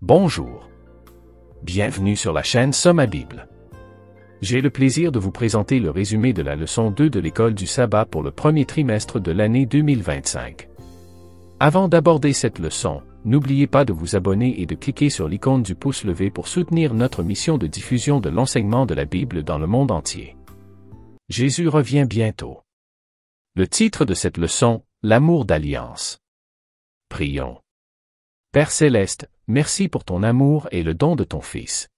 Bonjour. Bienvenue sur la chaîne Soma Bible. J'ai le plaisir de vous présenter le résumé de la leçon 2 de l'école du sabbat pour le premier trimestre de l'année 2025. Avant d'aborder cette leçon, n'oubliez pas de vous abonner et de cliquer sur l'icône du pouce levé pour soutenir notre mission de diffusion de l'enseignement de la Bible dans le monde entier. Jésus revient bientôt. Le titre de cette leçon, l'amour d'alliance. Prions. Père céleste, merci pour ton amour et le don de ton Fils.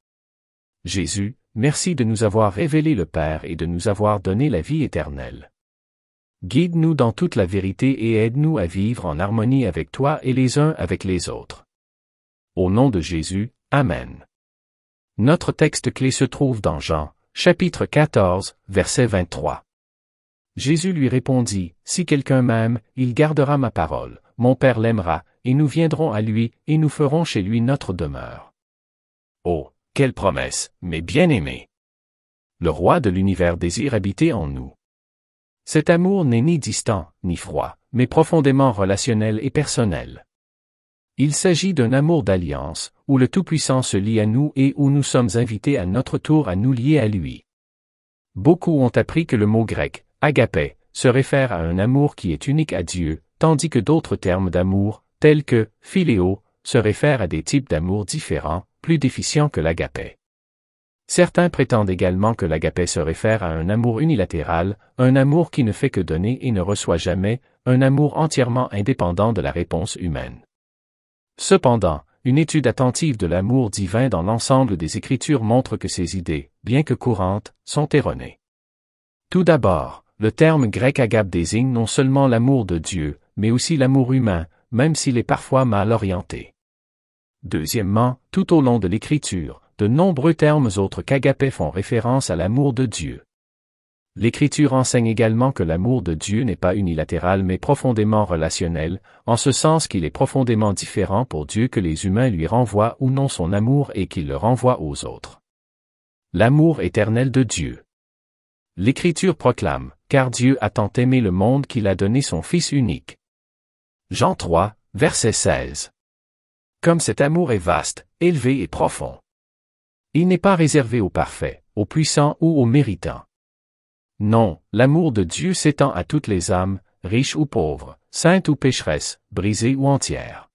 Jésus, merci de nous avoir révélé le Père et de nous avoir donné la vie éternelle. Guide-nous dans toute la vérité et aide-nous à vivre en harmonie avec toi et les uns avec les autres. Au nom de Jésus, Amen. Notre texte clé se trouve dans Jean, chapitre 14, verset 23. Jésus lui répondit, « Si quelqu'un m'aime, il gardera ma parole, mon Père l'aimera, et nous viendrons à lui, et nous ferons chez lui notre demeure. » Oh, quelle promesse, mes bien-aimés! Le roi de l'univers désire habiter en nous. Cet amour n'est ni distant, ni froid, mais profondément relationnel et personnel. Il s'agit d'un amour d'alliance, où le Tout-Puissant se lie à nous et où nous sommes invités à notre tour à nous lier à lui. Beaucoup ont appris que le mot grec, agapé, se réfère à un amour qui est unique à Dieu, tandis que d'autres termes d'amour, tels que philéo, se réfèrent à des types d'amour différents, plus déficients que l'agapé. Certains prétendent également que l'agapé se réfère à un amour unilatéral, un amour qui ne fait que donner et ne reçoit jamais, un amour entièrement indépendant de la réponse humaine. Cependant, une étude attentive de l'amour divin dans l'ensemble des Écritures montre que ces idées, bien que courantes, sont erronées. Tout d'abord, le terme grec agape désigne non seulement l'amour de Dieu, mais aussi l'amour humain, même s'il est parfois mal orienté. Deuxièmement, tout au long de l'Écriture, de nombreux termes autres qu'agapé font référence à l'amour de Dieu. L'Écriture enseigne également que l'amour de Dieu n'est pas unilatéral mais profondément relationnel, en ce sens qu'il est profondément différent pour Dieu que les humains lui renvoient ou non son amour et qu'il le renvoie aux autres. L'amour éternel de Dieu. L'Écriture proclame, « Car Dieu a tant aimé le monde qu'il a donné son Fils unique. » Jean 3, verset 16. Comme cet amour est vaste, élevé et profond. Il n'est pas réservé aux parfaits, aux puissants ou aux méritants. Non, l'amour de Dieu s'étend à toutes les âmes, riches ou pauvres, saintes ou pécheresses, brisées ou entières.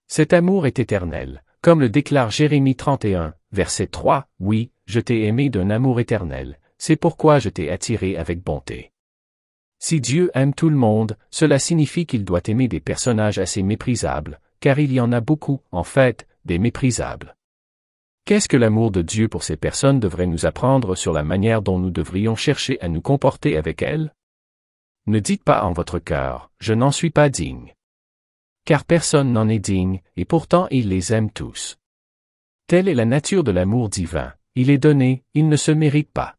Cet amour est éternel, comme le déclare Jérémie 31, verset 3, « Oui, je t'ai aimé d'un amour éternel, c'est pourquoi je t'ai attiré avec bonté. » Si Dieu aime tout le monde, cela signifie qu'il doit aimer des personnages assez méprisables, car il y en a beaucoup, en fait, des méprisables. Qu'est-ce que l'amour de Dieu pour ces personnes devrait nous apprendre sur la manière dont nous devrions chercher à nous comporter avec elles? Ne dites pas en votre cœur, « Je n'en suis pas digne. » Car personne n'en est digne, et pourtant il les aime tous. Telle est la nature de l'amour divin, il est donné, il ne se mérite pas.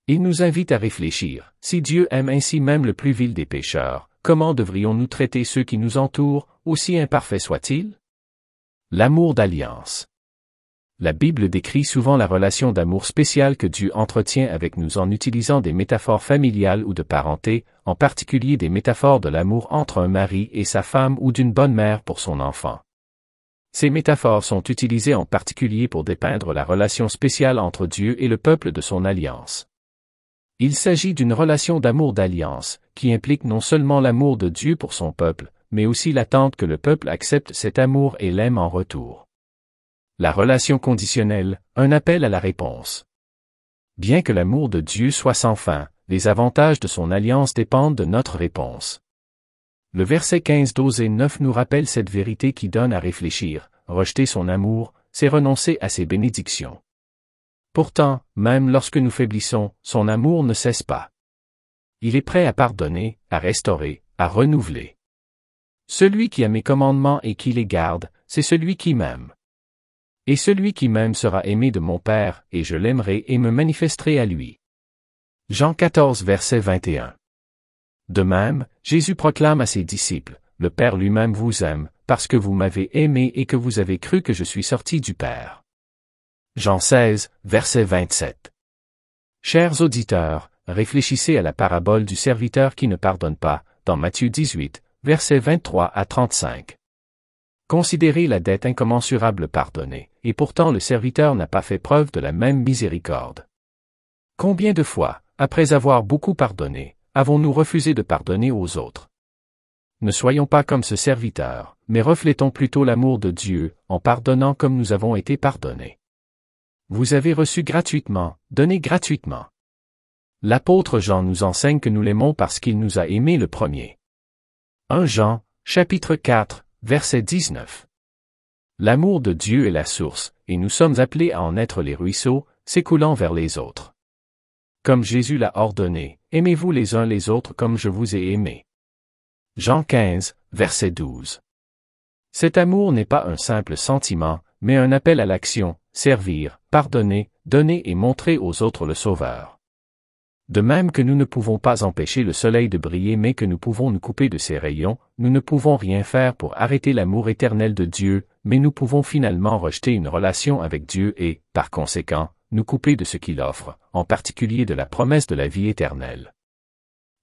Il nous invite à réfléchir, si Dieu aime ainsi même le plus vil des pécheurs, comment devrions-nous traiter ceux qui nous entourent, aussi imparfaits soient-ils? L'amour d'alliance. La Bible décrit souvent la relation d'amour spéciale que Dieu entretient avec nous en utilisant des métaphores familiales ou de parenté, en particulier des métaphores de l'amour entre un mari et sa femme ou d'une bonne mère pour son enfant. Ces métaphores sont utilisées en particulier pour dépeindre la relation spéciale entre Dieu et le peuple de son alliance. Il s'agit d'une relation d'amour d'alliance, qui implique non seulement l'amour de Dieu pour son peuple, mais aussi l'attente que le peuple accepte cet amour et l'aime en retour. La relation conditionnelle, un appel à la réponse. Bien que l'amour de Dieu soit sans fin, les avantages de son alliance dépendent de notre réponse. Le verset 15, 12 et 9 nous rappelle cette vérité qui donne à réfléchir, rejeter son amour, c'est renoncer à ses bénédictions. Pourtant, même lorsque nous faiblissons, son amour ne cesse pas. Il est prêt à pardonner, à restaurer, à renouveler. Celui qui a mes commandements et qui les garde, c'est celui qui m'aime. Et celui qui m'aime sera aimé de mon Père, et je l'aimerai et me manifesterai à lui. Jean 14, verset 21. De même, Jésus proclame à ses disciples, « Le Père lui-même vous aime, parce que vous m'avez aimé et que vous avez cru que je suis sorti du Père. » Jean 16, verset 27. Chers auditeurs, réfléchissez à la parabole du serviteur qui ne pardonne pas, dans Matthieu 18, versets 23 à 35. Considérez la dette incommensurable pardonnée, et pourtant le serviteur n'a pas fait preuve de la même miséricorde. Combien de fois, après avoir beaucoup pardonné, avons-nous refusé de pardonner aux autres? Ne soyons pas comme ce serviteur, mais reflétons plutôt l'amour de Dieu, en pardonnant comme nous avons été pardonnés. Vous avez reçu gratuitement, donnez gratuitement. L'apôtre Jean nous enseigne que nous l'aimons parce qu'il nous a aimés le premier. 1 Jean, chapitre 4, verset 19. L'amour de Dieu est la source, et nous sommes appelés à en être les ruisseaux, s'écoulant vers les autres. Comme Jésus l'a ordonné, aimez-vous les uns les autres comme je vous ai aimés. Jean 15, verset 12. Cet amour n'est pas un simple sentiment, mais un appel à l'action, servir, pardonner, donner et montrer aux autres le Sauveur. De même que nous ne pouvons pas empêcher le soleil de briller mais que nous pouvons nous couper de ses rayons, nous ne pouvons rien faire pour arrêter l'amour éternel de Dieu, mais nous pouvons finalement rejeter une relation avec Dieu et, par conséquent, nous couper de ce qu'il offre, en particulier de la promesse de la vie éternelle.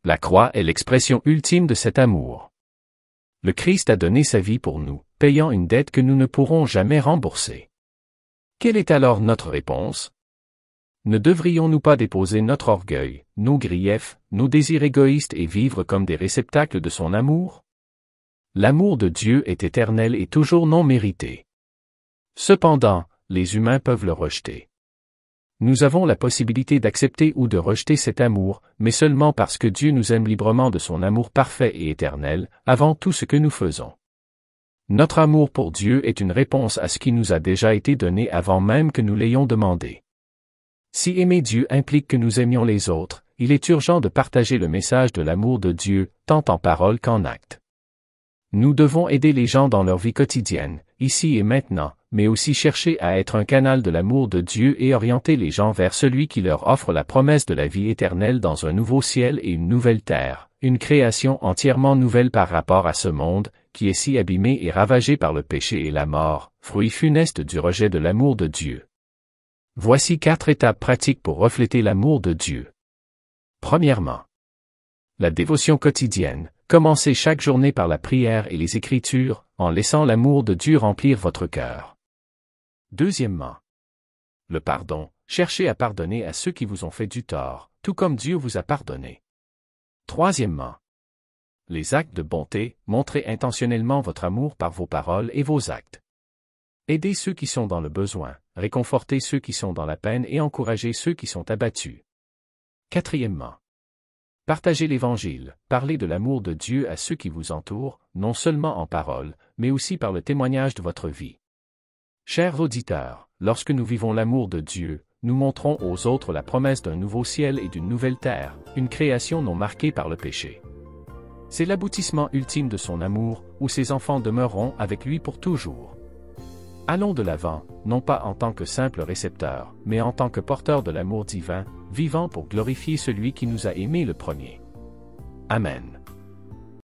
La croix est l'expression ultime de cet amour. Le Christ a donné sa vie pour nous, payant une dette que nous ne pourrons jamais rembourser. Quelle est alors notre réponse? Ne devrions-nous pas déposer notre orgueil, nos griefs, nos désirs égoïstes et vivre comme des réceptacles de son amour? L'amour de Dieu est éternel et toujours non mérité. Cependant, les humains peuvent le rejeter. Nous avons la possibilité d'accepter ou de rejeter cet amour, mais seulement parce que Dieu nous aime librement de son amour parfait et éternel, avant tout ce que nous faisons. Notre amour pour Dieu est une réponse à ce qui nous a déjà été donné avant même que nous l'ayons demandé. Si aimer Dieu implique que nous aimions les autres, il est urgent de partager le message de l'amour de Dieu, tant en parole qu'en acte. Nous devons aider les gens dans leur vie quotidienne, ici et maintenant, mais aussi chercher à être un canal de l'amour de Dieu et orienter les gens vers celui qui leur offre la promesse de la vie éternelle dans un nouveau ciel et une nouvelle terre, une création entièrement nouvelle par rapport à ce monde, qui est si abîmé et ravagé par le péché et la mort, fruit funeste du rejet de l'amour de Dieu. Voici 4 étapes pratiques pour refléter l'amour de Dieu. Premièrement, la dévotion quotidienne. Commencez chaque journée par la prière et les Écritures, en laissant l'amour de Dieu remplir votre cœur. Deuxièmement, le pardon. Cherchez à pardonner à ceux qui vous ont fait du tort, tout comme Dieu vous a pardonné. Troisièmement, les actes de bonté. Montrez intentionnellement votre amour par vos paroles et vos actes. Aidez ceux qui sont dans le besoin, réconfortez ceux qui sont dans la peine et encouragez ceux qui sont abattus. Quatrièmement, partagez l'Évangile, parlez de l'amour de Dieu à ceux qui vous entourent, non seulement en parole, mais aussi par le témoignage de votre vie. Chers auditeurs, lorsque nous vivons l'amour de Dieu, nous montrons aux autres la promesse d'un nouveau ciel et d'une nouvelle terre, une création non marquée par le péché. C'est l'aboutissement ultime de son amour, où ses enfants demeureront avec lui pour toujours. Allons de l'avant, non pas en tant que simples récepteurs, mais en tant que porteurs de l'amour divin, vivant pour glorifier celui qui nous a aimés le premier. Amen.